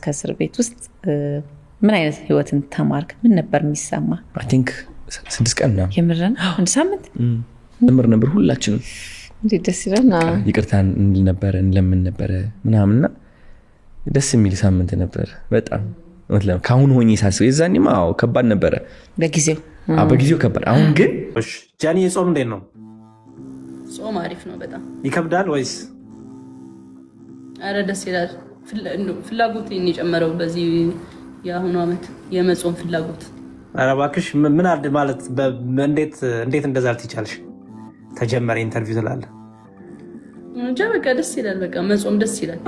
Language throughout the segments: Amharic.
ከእስር ቤት ውስጥ ምን አይነት ህይወትን ተማርክ? ምን ነበር የሚሰማ? አይ ቲንክ 6 ቀን ምናምን የምረን አንድ ሳምንት ምር ነበር። ሁላችንም እንዴት ደስ ይላል። ይቅርታን እንል ነበር እንለምን ነበር ምናምንና ደስ የሚል ሳምንት ነበር በጣም ወጥለም ካሁን ሆኜ ሳስብ የዛኔማ ከባድ ነበር በጊዜው ከባድ። አሁን ግን ጃኒ የጾም እንዴት ነው? ጾም አሪፍ ነው። በጣም ይከብዳል ወይስ? አረ ደስ ይላል። ፍላጎት የጨመረው በዚህ የአሁኑ አመት የመጾም ፍላጎት። አረ እባክሽ ምን አድ ማለት እንዴት እንደዛ ልትቻልሽ? ተጀመረ ኢንተርቪው ትላለህ እንጃ። በቃ ደስ ይላል። በቃ መጾም ደስ ይላል።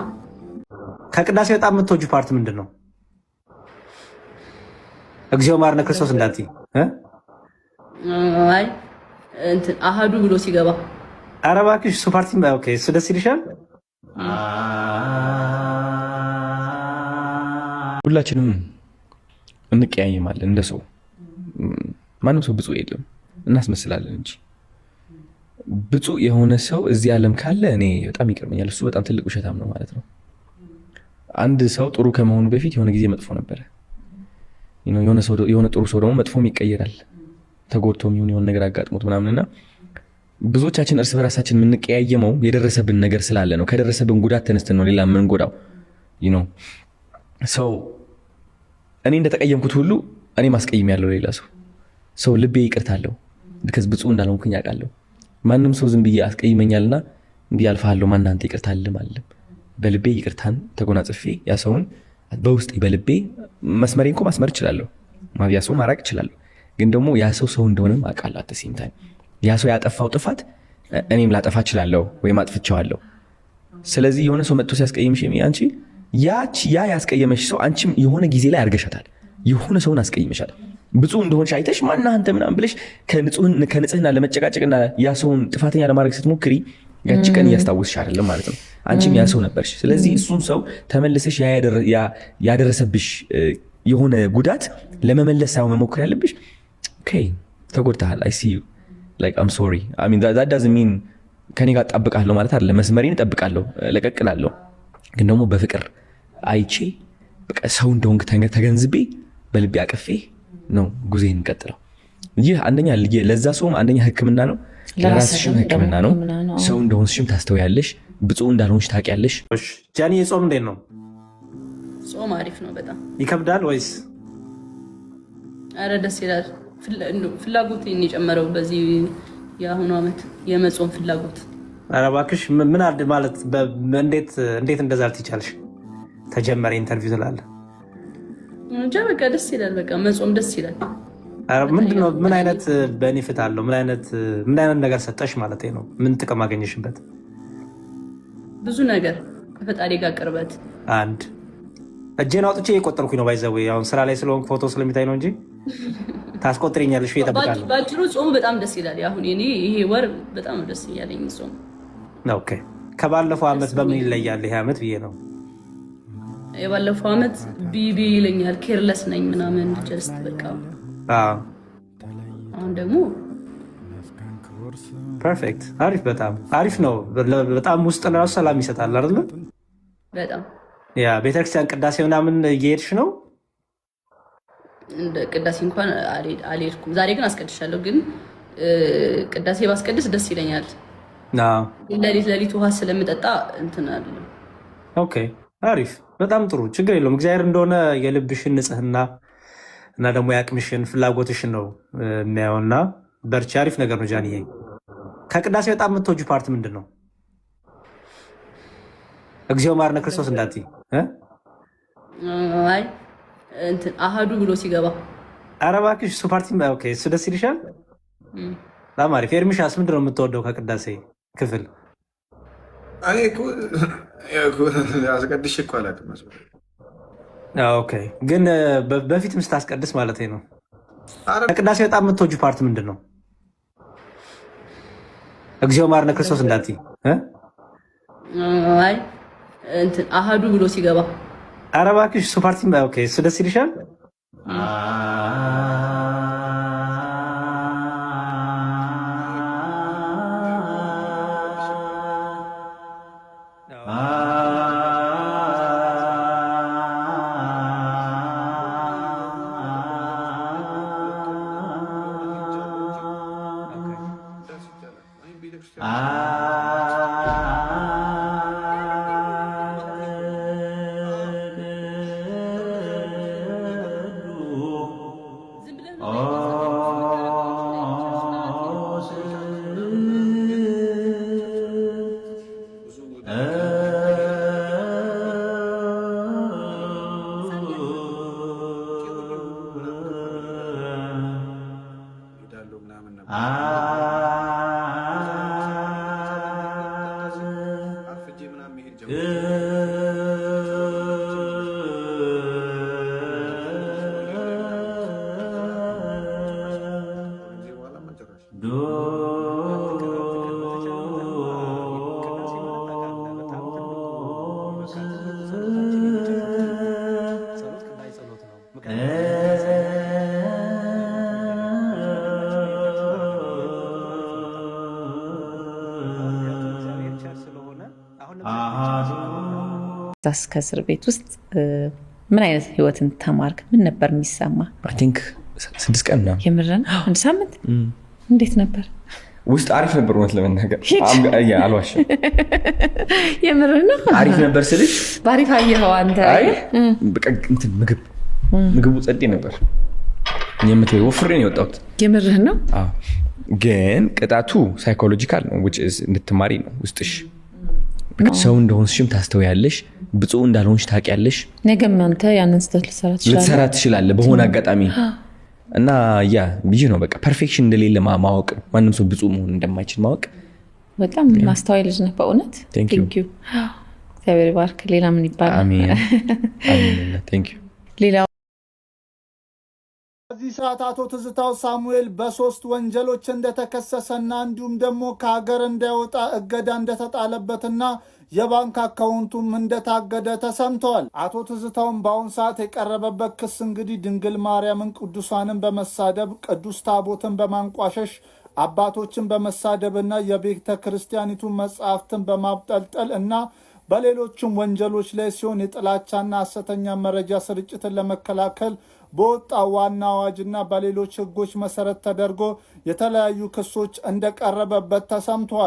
ከቅዳሴ በጣም የምትወጂው ፓርት ምንድን ነው? እግዚኦ ማርነ ክርስቶስ እንዳትዪ አይ እንትን አሃዱ ብሎ ሲገባ። አረ እባክሽ እሱ ፓርቲ ኦኬ፣ እሱ ደስ ይልሻል? ሁላችንም እንቀያየማለን እንደ ሰው። ማንም ሰው ብፁዕ የለም፣ እናስመስላለን እንጂ ብፁዕ የሆነ ሰው እዚህ ዓለም ካለ እኔ በጣም ይቀርመኛል። እሱ በጣም ትልቅ ውሸታም ነው ማለት ነው። አንድ ሰው ጥሩ ከመሆኑ በፊት የሆነ ጊዜ መጥፎ ነበረ። የሆነ ጥሩ ሰው ደግሞ መጥፎም ይቀየራል። ተጎድቶም የሆነ ነገር አጋጥሞት ምናምንና ብዙዎቻችን እርስ በራሳችን የምንቀያየመው የደረሰብን ነገር ስላለ ነው። ከደረሰብን ጉዳት ተነስተን ነው ሌላ ምን ጎዳው ሰው። እኔ እንደተቀየምኩት ሁሉ እኔ ማስቀየም ያለው ሌላ ሰው ልቤ ይቅርታለሁ። because ብፁዕ እንዳልሆንኩኝ አውቃለሁ። ማንም ሰው ዝም ብዬ አስቀይመኛልና እንዲህ ያልፋለሁ ማናንተ ይቅርታልም አይደለም። በልቤ ይቅርታን ተጎናጽፌ ያ ሰውን በውስጤ በልቤ መስመሬን እኮ ማስመር እችላለሁ፣ ያ ሰው ማራቅ እችላለሁ። ግን ደግሞ ያ ሰው እንደሆነም አውቃለሁ። at the same time ያ ሰው ያጠፋው ጥፋት እኔም ላጠፋ እችላለሁ ወይም አጥፍቼዋለሁ። ስለዚህ የሆነ ሰው መጥቶ ሲያስቀይምሽ አንቺ ያ ያስቀየመሽ ሰው አንቺም የሆነ ጊዜ ላይ አርገሻታል። የሆነ ሰውን አስቀይመሻል። ብፁዕ እንደሆንሽ አይተሽ ማን አንተ ምናምን ብለሽ ከንጽህና ለመጨቃጨቅና ያ ሰውን ጥፋተኛ ለማድረግ ስትሞክሪ ያቺ ቀን እያስታወስሽ አይደለም ማለት ነው። አንቺም ያ ሰው ነበርሽ። ስለዚህ እሱን ሰው ተመልሰሽ ያደረሰብሽ የሆነ ጉዳት ለመመለስ ሳይሆን መሞከር ያለብሽ ኦኬ ተጎድተሃል፣ I see you, like I'm sorry. I mean that doesn't mean ከኔ ጋር ጠብቃለሁ ማለት አይደለም። መስመሬን እጠብቃለሁ፣ ለቀቅላለሁ። ግን ደግሞ በፍቅር አይቼ በቃ ሰው እንደሆንክ ተገንዝቤ በልቤ አቀፌ ነው ጉዜን ቀጥለው። ይህ አንደኛ ለዛ ሰውም አንደኛ ሕክምና ነው፣ ለራስሽም ሕክምና ነው። ሰው እንደሆንሽም ታስተውያለሽ፣ ብፁዕ እንዳልሆንሽ ታውቂያለሽ። ጃኒ የጾም እንዴት ነው? ጾም አሪፍ ነው። በጣም ይከብዳል ወይስ? አረ ደስ ይላል። ፍላጎት የጨመረው በዚህ የአሁኑ አመት የመጾም ፍላጎት። አረ እባክሽ ምን አድ ማለት እንዴት እንደዛ ልትቻልሽ? ተጀመረ ኢንተርቪው ትላለህ እንጃ። በቃ ደስ ይላል። በቃ መጾም ደስ ይላል። ምንድነው? ምን አይነት ቤኔፊት አለው? ምን አይነት ነገር ሰጠሽ ማለት ነው? ምን ጥቅም አገኘሽበት? ብዙ ነገር ከፈጣሪ ጋር ቅርበት። አንድ እጄን አውጥቼ እየቆጠርኩኝ ነው ባይዘው። አሁን ስራ ላይ ስለሆንኩ ፎቶ ስለሚታይ ነው እንጂ ታስቆጥረኛለሽ ወይ? ተበቃለሁ። ባጭሩ ጾሙ በጣም ደስ ይላል። አሁን ይሄ ወር በጣም ደስ ይያለኝ ጾም። ኦኬ ከባለፈው አመት በምን ይለያል ይሄ አመት ብዬ ነው። የባለፈው አመት ቢቢ ይለኛል፣ ኬርለስ ነኝ ምናምን ጀስት በቃ። አሁን ደግሞ ፐርፌክት፣ አሪፍ፣ በጣም አሪፍ ነው። በጣም ውስጥ ለራሱ ሰላም ይሰጣል አይደል? በጣም ያ ቤተክርስቲያን ቅዳሴ ምናምን እየሄድሽ ነው? እንደ ቅዳሴ እንኳን አልሄድኩም። ዛሬ ግን አስቀድሻለሁ። ግን ቅዳሴ ባስቀድስ ደስ ይለኛል። ሌሊት ውሃ ስለምጠጣ እንትን አለ። ኦኬ አሪፍ፣ በጣም ጥሩ፣ ችግር የለውም። እግዚአብሔር እንደሆነ የልብሽን ንጽህና እና ደግሞ የአቅምሽን ፍላጎትሽን ነው የሚያየውና በርቺ። አሪፍ ነገር ነው ጃንዬ። ከቅዳሴ በጣም የምትወጂው ፓርት ምንድን ነው? እግዚኦ ማርነ ክርስቶስ እንዳትዪ አይ እንትን አሃዱ ብሎ ሲገባ። አረ እባክሽ እሱ ፓርቲ ኦኬ፣ እሱ ደስ ይልሻል? በጣም አሪፍ። ኤርሚሻስ ምንድን ነው የምትወደው ከቅዳሴ ክፍል? አስቀድሽ እኮ አላውቅም። ኦኬ ግን በፊትም ስታስቀድስ ማለት ነው። ከቅዳሴ በጣም የምትወጂው ፓርት ምንድን ነው? እግዚኦ ማርነ ክርስቶስ እንዳትዪ አይ እንትን አሃዱ ብሎ ሲገባ። አረ እባክሽ እሱ ፓርቲ ኦኬ፣ እሱ ደስ ይልሻል? ከወጣስ ከእስር ቤት ውስጥ ምን አይነት ህይወትን ተማርክ? ምን ነበር የሚሰማ? አይ ቲንክ 6 ቀን ነው። የምርን 1 ሳምንት? እንዴት ነበር? ውስጥ አሪፍ ነበር እውነት ለመናገር አልዋሽም። የምርን ነው አሪፍ ነበር ስልሽ ባሪፍ አየኸው አንተ? አይ በቃ እንትን ምግቡ ጸዴ ነበር። የምትበይ ወፍሬ ነው የወጣሁት። የምርህን ነው? አዎ ግን ቅጣቱ ሳይኮሎጂካል ነው which is እንድትማሪ ነው ውስጥሽ ሰው እንደሆንሽም ታስተውያለሽ ብፁዕ እንዳልሆንሽ ታውቂያለሽ ነገም አንተ ያንን ስተት ልትሰራ ትችላለህ በሆነ አጋጣሚ እና ያ ብዬ ነው በቃ ፐርፌክሽን እንደሌለ ማወቅ ማንም ሰው ብፁዕ መሆን እንደማይችል ማወቅ በጣም ማስተዋይ ልጅ ነህ በእውነት Thank you እግዚአብሔር ይባርክ ሌላ ምን ይባላል አሜን አሜን Thank you ሌላ በዚህ ሰዓት አቶ ትዝታው ሳሙኤል በ3 ወንጀሎች እንደተከሰሰና እንዲሁም ደግሞ ከሀገር እንዳይወጣ እገዳ እንደተጣለበትና የባንክ አካውንቱም እንደታገደ ተሰምተዋል። አቶ ትዝታውን በአሁን ሰዓት የቀረበበት ክስ እንግዲህ ድንግል ማርያምን ቅዱሳንን በመሳደብ ቅዱስ ታቦትን በማንቋሸሽ አባቶችን በመሳደብና የቤተ ክርስቲያኒቱ መጽሐፍትን በማብጠልጠል እና በሌሎችም ወንጀሎች ላይ ሲሆን የጥላቻና ሐሰተኛ መረጃ ስርጭትን ለመከላከል በወጣ ዋና አዋጅና በሌሎች ህጎች መሰረት ተደርጎ የተለያዩ ክሶች እንደቀረበበት ተሰምቷል።